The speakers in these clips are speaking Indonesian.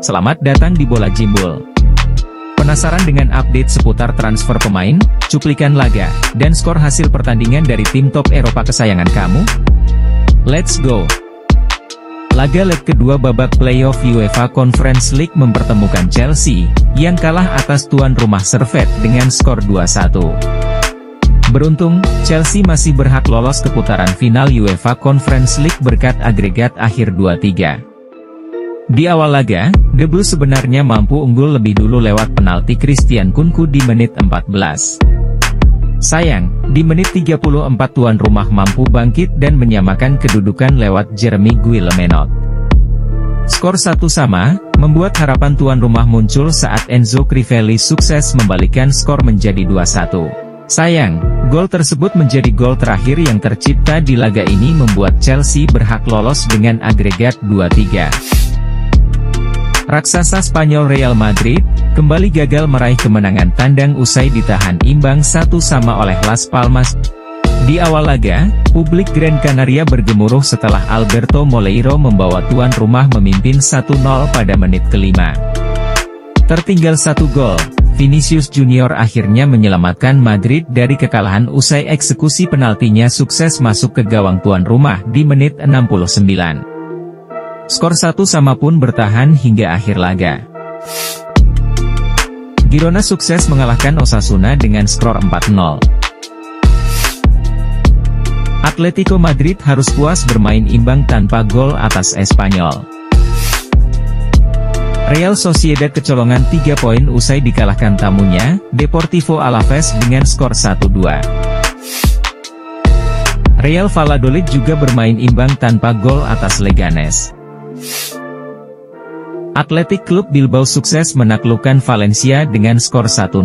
Selamat datang di Bola Jimbul. Penasaran dengan update seputar transfer pemain, cuplikan laga, dan skor hasil pertandingan dari tim top Eropa kesayangan kamu? Let's go! Laga leg kedua babak playoff UEFA Conference League mempertemukan Chelsea, yang kalah atas tuan rumah Servette dengan skor 2-1. Beruntung, Chelsea masih berhak lolos ke putaran final UEFA Conference League berkat agregat akhir 2-3. Di awal laga, The Blues sebenarnya mampu unggul lebih dulu lewat penalti Christian Kunku di menit 14. Sayang, di menit 34 tuan rumah mampu bangkit dan menyamakan kedudukan lewat Jeremy Guilleminot. Skor 1-1, membuat harapan tuan rumah muncul saat Enzo Crivelli sukses membalikkan skor menjadi 2-1. Sayang, gol tersebut menjadi gol terakhir yang tercipta di laga ini membuat Chelsea berhak lolos dengan agregat 2-3. Raksasa Spanyol Real Madrid, kembali gagal meraih kemenangan tandang usai ditahan imbang 1-1 oleh Las Palmas. Di awal laga, publik Gran Canaria bergemuruh setelah Alberto Moleiro membawa tuan rumah memimpin 1-0 pada menit kelima. Tertinggal 1 gol, Vinicius Junior akhirnya menyelamatkan Madrid dari kekalahan usai eksekusi penaltinya sukses masuk ke gawang tuan rumah di menit 69. Skor 1-1 pun bertahan hingga akhir laga. Girona sukses mengalahkan Osasuna dengan skor 4-0. Atletico Madrid harus puas bermain imbang tanpa gol atas Espanyol. Real Sociedad kecolongan 3 poin usai dikalahkan tamunya, Deportivo Alaves dengan skor 1-2. Real Valladolid juga bermain imbang tanpa gol atas Leganes. Athletic Club Bilbao sukses menaklukkan Valencia dengan skor 1-0.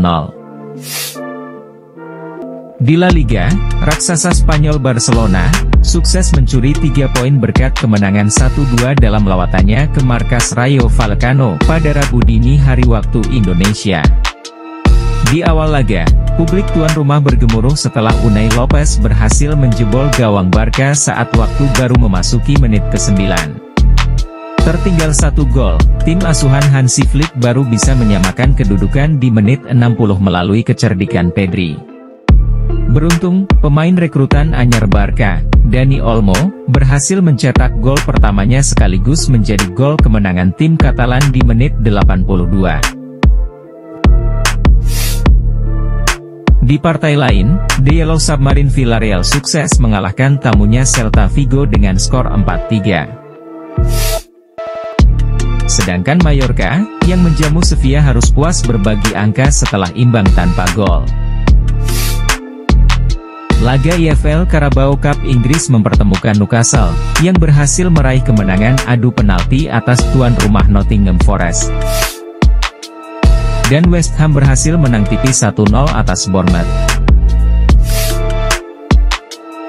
Di La Liga, raksasa Spanyol Barcelona, sukses mencuri 3 poin berkat kemenangan 1-2 dalam lawatannya ke markas Rayo Vallecano pada Rabu dini hari waktu Indonesia. Di awal laga, publik tuan rumah bergemuruh setelah Unai Lopez berhasil menjebol gawang Barca saat waktu baru memasuki menit ke-9. Tertinggal 1 gol, tim asuhan Hansi Flick baru bisa menyamakan kedudukan di menit 60 melalui kecerdikan Pedri. Beruntung, pemain rekrutan anyar Barca, Dani Olmo, berhasil mencetak gol pertamanya sekaligus menjadi gol kemenangan tim Katalan di menit 82. Di partai lain, The Yellow Submarine Villarreal sukses mengalahkan tamunya Celta Vigo dengan skor 4-3. Sedangkan Mallorca, yang menjamu Sevilla harus puas berbagi angka setelah imbang tanpa gol. Laga EFL Carabao Cup Inggris mempertemukan Newcastle, yang berhasil meraih kemenangan adu penalti atas tuan rumah Nottingham Forest. Dan West Ham berhasil menang tipis 1-0 atas Bournemouth.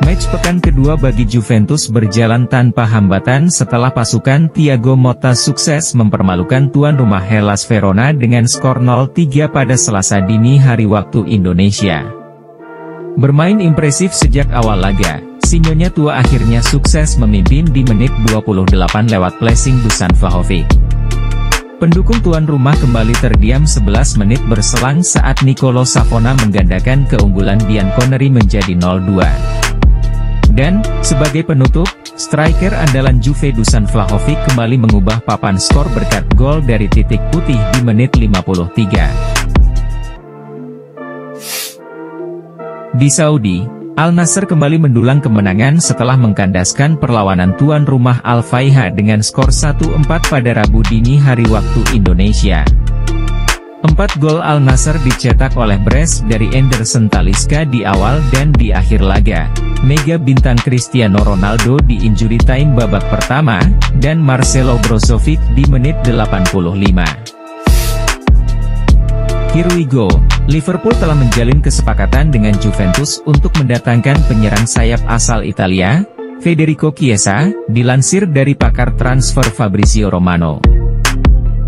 Match pekan kedua bagi Juventus berjalan tanpa hambatan setelah pasukan Thiago Motta sukses mempermalukan tuan rumah Hellas Verona dengan skor 0-3 pada Selasa dini hari waktu Indonesia. Bermain impresif sejak awal laga, Sinyonya tua akhirnya sukses memimpin di menit 28 lewat placing Dusan Vlahovic. Pendukung tuan rumah kembali terdiam 11 menit berselang saat Nicolo Savona menggandakan keunggulan Bianconeri menjadi 0-2. Dan, sebagai penutup, striker andalan Juve Dusan Vlahovic kembali mengubah papan skor berkat gol dari titik putih di menit 53. Di Saudi, Al Nassr kembali mendulang kemenangan setelah mengkandaskan perlawanan tuan rumah Al Faiha dengan skor 1-4 pada Rabu dini hari waktu Indonesia. 4 gol Al Nassr dicetak oleh Brest dari Anderson Talisca di awal dan di akhir laga. Mega bintang Cristiano Ronaldo di injury time babak pertama, dan Marcelo Brozovic di menit 85. Here we go, Liverpool telah menjalin kesepakatan dengan Juventus untuk mendatangkan penyerang sayap asal Italia, Federico Chiesa, dilansir dari pakar transfer Fabrizio Romano.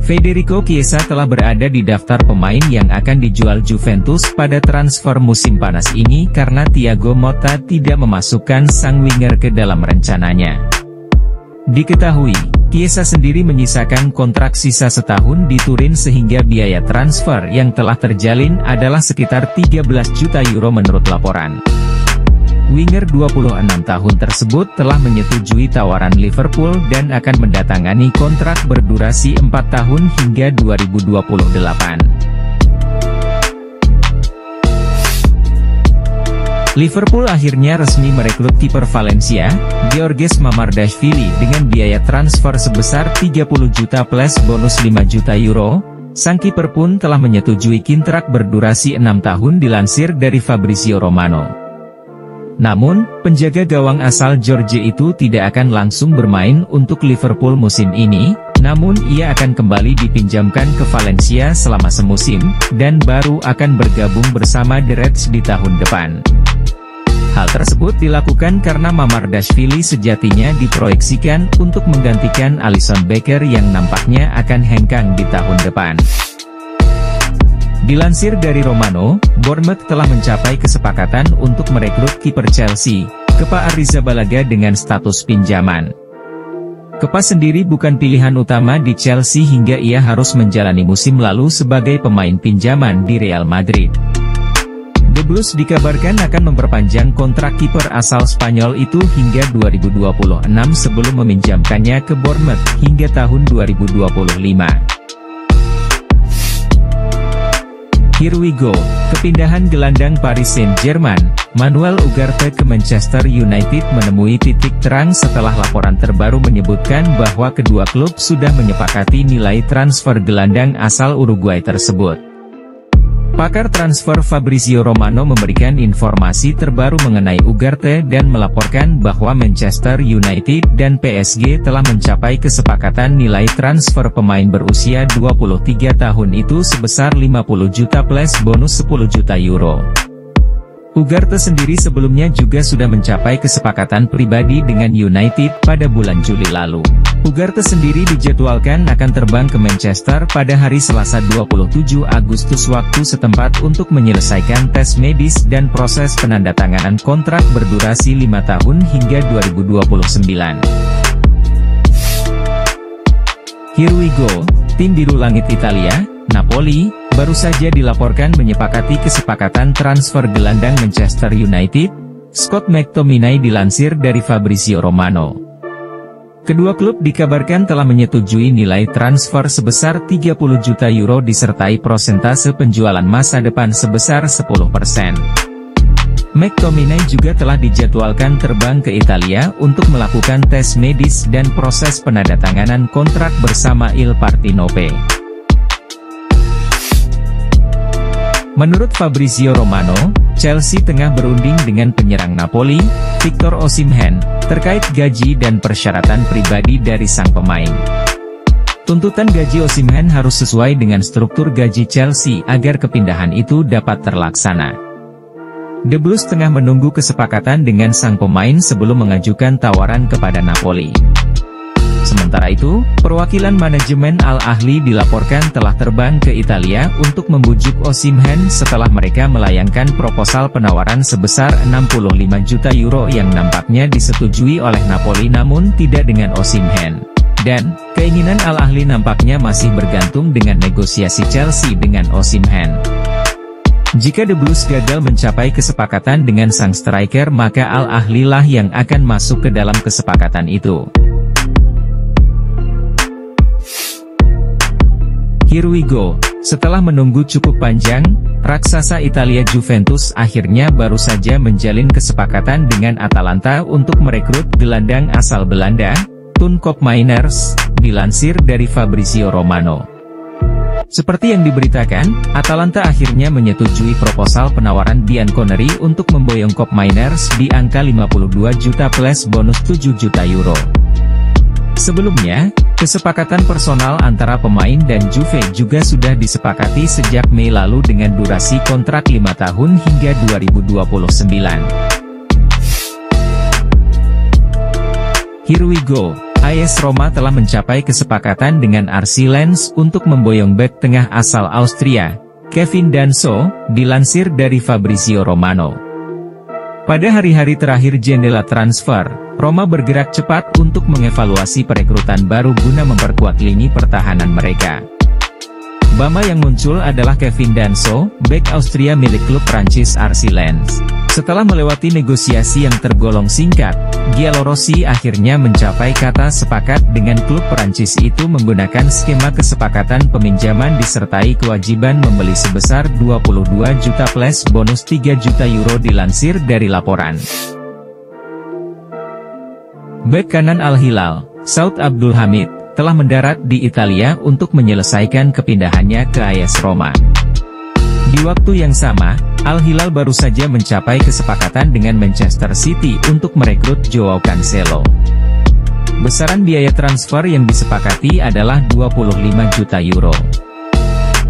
Federico Chiesa telah berada di daftar pemain yang akan dijual Juventus pada transfer musim panas ini karena Thiago Motta tidak memasukkan sang winger ke dalam rencananya. Diketahui, Chiesa sendiri menyisakan kontrak sisa setahun di Turin sehingga biaya transfer yang telah terjalin adalah sekitar 13 juta euro menurut laporan. Winger 26 tahun tersebut telah menyetujui tawaran Liverpool dan akan mendatangani kontrak berdurasi 4 tahun hingga 2028. Liverpool akhirnya resmi merekrut kiper Valencia, Georges Mamardashvili dengan biaya transfer sebesar 30 juta plus bonus 5 juta euro. Sang kiper pun telah menyetujui kontrak berdurasi 6 tahun dilansir dari Fabrizio Romano. Namun, penjaga gawang asal Georgia itu tidak akan langsung bermain untuk Liverpool musim ini, namun ia akan kembali dipinjamkan ke Valencia selama semusim, dan baru akan bergabung bersama The Reds di tahun depan. Hal tersebut dilakukan karena Mamardashvili sejatinya diproyeksikan untuk menggantikan Alisson Becker yang nampaknya akan hengkang di tahun depan. Dilansir dari Romano, Bournemouth telah mencapai kesepakatan untuk merekrut kiper Chelsea, Kepa Arrizabalaga dengan status pinjaman. Kepa sendiri bukan pilihan utama di Chelsea hingga ia harus menjalani musim lalu sebagai pemain pinjaman di Real Madrid. The Blues dikabarkan akan memperpanjang kontrak kiper asal Spanyol itu hingga 2026 sebelum meminjamkannya ke Bournemouth hingga tahun 2025. Here we go, kepindahan gelandang Paris Saint-Germain, Manuel Ugarte ke Manchester United menemui titik terang setelah laporan terbaru menyebutkan bahwa kedua klub sudah menyepakati nilai transfer gelandang asal Uruguay tersebut. Pakar transfer Fabrizio Romano memberikan informasi terbaru mengenai Ugarte dan melaporkan bahwa Manchester United dan PSG telah mencapai kesepakatan nilai transfer pemain berusia 23 tahun itu sebesar 50 juta plus bonus 10 juta euro. Ugarte sendiri sebelumnya juga sudah mencapai kesepakatan pribadi dengan United pada bulan Juli lalu. Ugarte sendiri dijadwalkan akan terbang ke Manchester pada hari Selasa 27 Agustus waktu setempat untuk menyelesaikan tes medis dan proses penandatanganan kontrak berdurasi 5 tahun hingga 2029. Here we go, tim biru langit Italia, Napoli, baru saja dilaporkan menyepakati kesepakatan transfer gelandang Manchester United, Scott McTominay dilansir dari Fabrizio Romano. Kedua klub dikabarkan telah menyetujui nilai transfer sebesar 30 juta euro disertai prosentase penjualan masa depan sebesar 10%. McTominay juga telah dijadwalkan terbang ke Italia untuk melakukan tes medis dan proses penandatanganan kontrak bersama Il Partenope. Menurut Fabrizio Romano, Chelsea tengah berunding dengan penyerang Napoli, Victor Osimhen, terkait gaji dan persyaratan pribadi dari sang pemain. Tuntutan gaji Osimhen harus sesuai dengan struktur gaji Chelsea agar kepindahan itu dapat terlaksana. The Blues tengah menunggu kesepakatan dengan sang pemain sebelum mengajukan tawaran kepada Napoli. Sementara itu, perwakilan manajemen Al Ahly dilaporkan telah terbang ke Italia untuk membujuk Osimhen setelah mereka melayangkan proposal penawaran sebesar 65 juta euro yang nampaknya disetujui oleh Napoli namun tidak dengan Osimhen. Dan, keinginan Al Ahly nampaknya masih bergantung dengan negosiasi Chelsea dengan Osimhen. Jika The Blues gagal mencapai kesepakatan dengan sang striker maka Al Ahly lah yang akan masuk ke dalam kesepakatan itu. Here we go, setelah menunggu cukup panjang, raksasa Italia Juventus akhirnya baru saja menjalin kesepakatan dengan Atalanta untuk merekrut gelandang asal Belanda, Toon Koopmeiners, dilansir dari Fabrizio Romano. Seperti yang diberitakan, Atalanta akhirnya menyetujui proposal penawaran Dean Connery untuk memboyong Koopmeiners di angka 52 juta plus bonus 7 juta euro. Sebelumnya, kesepakatan personal antara pemain dan Juve juga sudah disepakati sejak Mei lalu dengan durasi kontrak 5 tahun hingga 2029. Here we go, AS Roma telah mencapai kesepakatan dengan RC Lens untuk memboyong bek tengah asal Austria, Kevin Danso, dilansir dari Fabrizio Romano. Pada hari-hari terakhir jendela transfer, Roma bergerak cepat untuk mengevaluasi perekrutan baru guna memperkuat lini pertahanan mereka. Bama yang muncul adalah Kevin Danso, bek Austria milik klub Prancis RC Lens. Setelah melewati negosiasi yang tergolong singkat, Giallorossi akhirnya mencapai kata sepakat dengan klub Prancis itu menggunakan skema kesepakatan peminjaman disertai kewajiban membeli sebesar 22 juta plus bonus 3 juta euro dilansir dari laporan. Bek kanan Al Hilal, Saud Abdul Hamid, telah mendarat di Italia untuk menyelesaikan kepindahannya ke AS Roma. Di waktu yang sama, Al Hilal baru saja mencapai kesepakatan dengan Manchester City untuk merekrut Joao Cancelo. Besaran biaya transfer yang disepakati adalah 25 juta euro.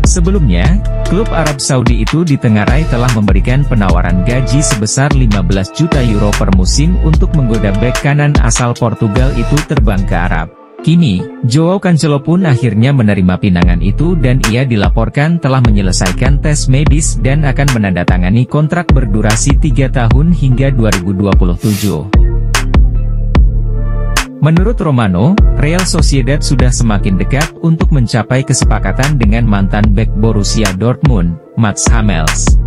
Sebelumnya, klub Arab Saudi itu ditengarai telah memberikan penawaran gaji sebesar 15 juta euro per musim untuk menggoda bek kanan asal Portugal itu terbang ke Arab. Kini, Joao Cancelo pun akhirnya menerima pinangan itu dan ia dilaporkan telah menyelesaikan tes medis dan akan menandatangani kontrak berdurasi 3 tahun hingga 2027. Menurut Romano, Real Sociedad sudah semakin dekat untuk mencapai kesepakatan dengan mantan bek Borussia Dortmund, Mats Hummels.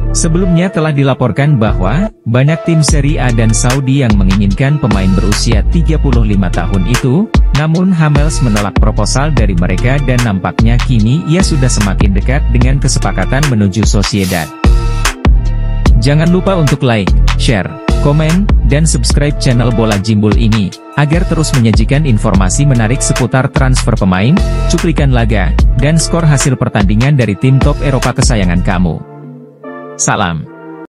Sebelumnya telah dilaporkan bahwa, banyak tim Serie A dan Saudi yang menginginkan pemain berusia 35 tahun itu, namun Hummels menolak proposal dari mereka dan nampaknya kini ia sudah semakin dekat dengan kesepakatan menuju Sociedad. Jangan lupa untuk like, share, komen, dan subscribe channel Bola Jimbul ini, agar terus menyajikan informasi menarik seputar transfer pemain, cuplikan laga, dan skor hasil pertandingan dari tim top Eropa kesayangan kamu. Salam.